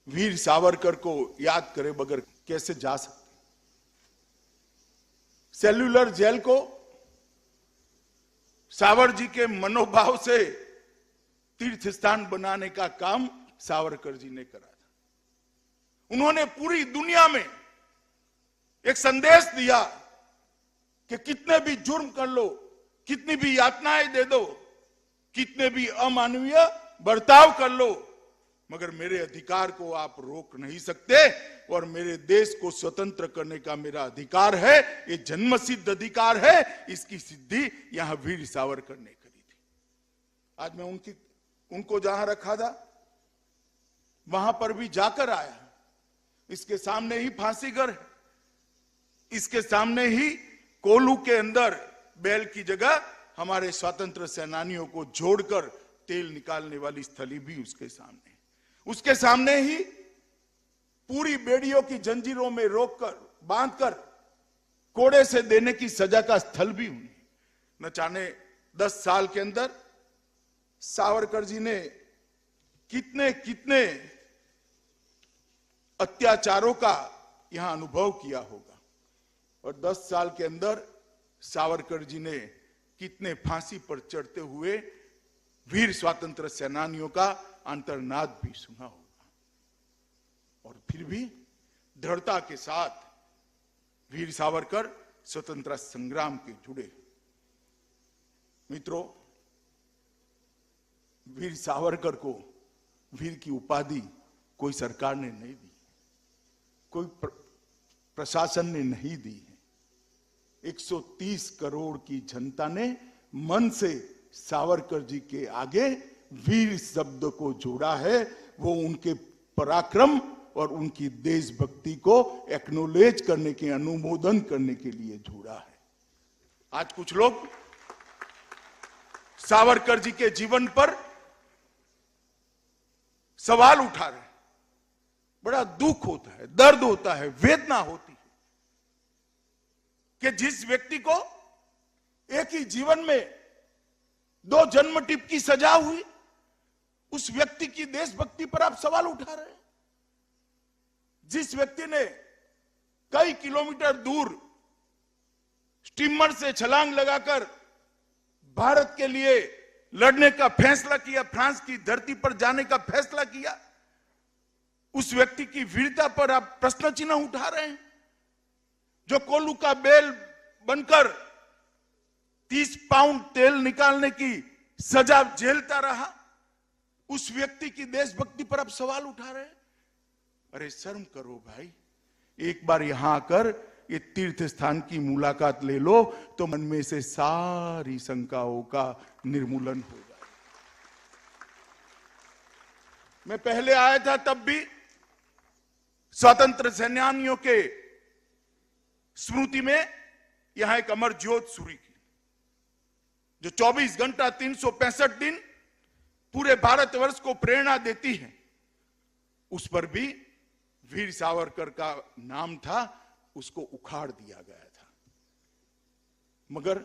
वीर सावरकर को याद करे बगैर कैसे जा सकते। सेल्युलर जेल को सावर जी के मनोभाव से तीर्थ स्थान बनाने का काम सावरकर जी ने करा था। उन्होंने पूरी दुनिया में एक संदेश दिया कि कितने भी जुर्म कर लो, कितनी भी यातनाएं दे दो, कितने भी अमानवीय बर्ताव कर लो, मगर मेरे अधिकार को आप रोक नहीं सकते और मेरे देश को स्वतंत्र करने का मेरा अधिकार है, ये जन्मसिद्ध अधिकार है। इसकी सिद्धि यहां वीर सावरकर ने करी थी। आज मैं उनको जहां रखा था वहां पर भी जाकर आया। इसके सामने ही फांसी घर है, इसके सामने ही कोल्हू के अंदर बैल की जगह हमारे स्वतंत्र सेनानियों को जोड़कर तेल निकालने वाली स्थली भी उसके सामने, उसके सामने ही पूरी बेड़ियों की जंजीरों में रोककर बांधकर कोड़े से देने की सजा का स्थल भी उन्हें। न जाने 10 साल के अंदर सावरकर जी ने कितने कितने अत्याचारों का यहां अनुभव किया होगा और 10 साल के अंदर सावरकर जी ने कितने फांसी पर चढ़ते हुए वीर स्वातंत्र सेनानियों का अंतर्नाद भी सुना होगा। और फिर भी दृढ़ता के साथ वीर सावरकर स्वतंत्रता संग्राम के जुड़े। मित्रों, वीर सावरकर को वीर की उपाधि कोई सरकार ने नहीं दी, कोई प्रशासन ने नहीं दी है। 130 करोड़ की जनता ने मन से सावरकर जी के आगे वीर शब्द को जोड़ा है। वो उनके पराक्रम और उनकी देशभक्ति को एक्नॉलेज करने के, अनुमोदन करने के लिए जोड़ा है। आज कुछ लोग सावरकर जी के जीवन पर सवाल उठा रहे हैं। बड़ा दुख होता है, दर्द होता है, वेदना होती है कि जिस व्यक्ति को एक ही जीवन में 2 जन्म टिप की सजा हुई, उस व्यक्ति की देशभक्ति पर आप सवाल उठा रहे हैं। जिस व्यक्ति ने कई किलोमीटर दूर स्टीमर से छलांग लगाकर भारत के लिए लड़ने का फैसला किया, फ्रांस की धरती पर जाने का फैसला किया, उस व्यक्ति की वीरता पर आप प्रश्न चिन्ह उठा रहे हैं। जो कोल्हू का बैल बनकर 30 पाउंड तेल निकालने की सजा झेलता रहा, उस व्यक्ति की देशभक्ति पर आप सवाल उठा रहे हैं। अरे शर्म करो भाई। एक बार यहां आकर ये तीर्थ स्थान की मुलाकात ले लो तो मन में से सारी शंकाओं का निर्मूलन हो जाए। मैं पहले आया था तब भी स्वतंत्र सेनानियों के स्मृति में यहां एक अमर ज्योत सूरी की, जो 24 घंटा 365 दिन पूरे भारतवर्ष को प्रेरणा देती है। उस पर भी वीर सावरकर का नाम था, उसको उखाड़ दिया गया था। मगर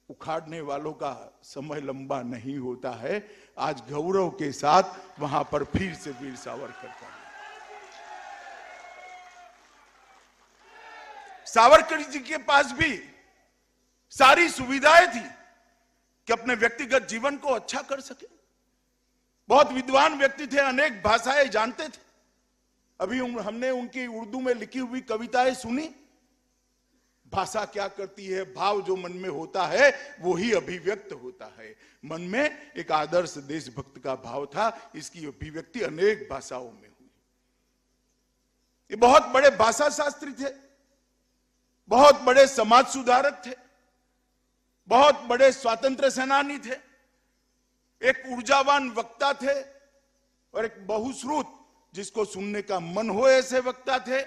उखाड़ने वालों का समय लंबा नहीं होता है। आज गौरव के साथ वहां पर फिर से वीर सावरकर का, सावरकर जी के पास भी सारी सुविधाएं थी कि अपने व्यक्तिगत जीवन को अच्छा कर सके। बहुत विद्वान व्यक्ति थे, अनेक भाषाएं जानते थे। अभी हमने उनकी उर्दू में लिखी हुई कविताएं सुनी। भाषा क्या करती है, भाव जो मन में होता है वो ही अभिव्यक्त होता है। मन में एक आदर्श देशभक्त का भाव था, इसकी अभिव्यक्ति अनेक भाषाओं में हुई। ये बहुत बड़े भाषा शास्त्री थे, बहुत बड़े समाज सुधारक थे, बहुत बड़े स्वातंत्र सेनानी थे, एक ऊर्जावान वक्ता थे और एक बहुश्रुत, जिसको सुनने का मन हो ऐसे वक्ता थे।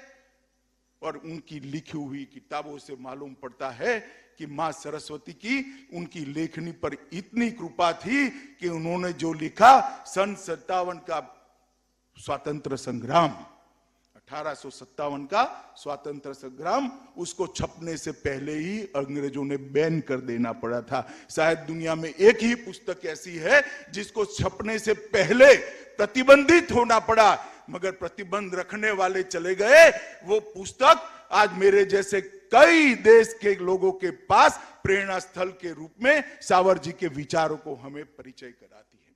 और उनकी लिखी हुई किताबों से मालूम पड़ता है कि मां सरस्वती की उनकी लेखनी पर इतनी कृपा थी कि उन्होंने जो लिखा, सन 57 का स्वातंत्र संग्राम, 1857 का स्वातंत्र संग्राम, उसको छपने से पहले ही अंग्रेजों ने बैन कर देना पड़ा था। शायद दुनिया में एक ही पुस्तक ऐसी है जिसको छपने से पहले प्रतिबंधित होना पड़ा। मगर प्रतिबंध रखने वाले चले गए। वो पुस्तक आज मेरे जैसे कई देश के लोगों के पास प्रेरणा स्थल के रूप में सावरकर जी के विचारों को हमें परिचय कराती है।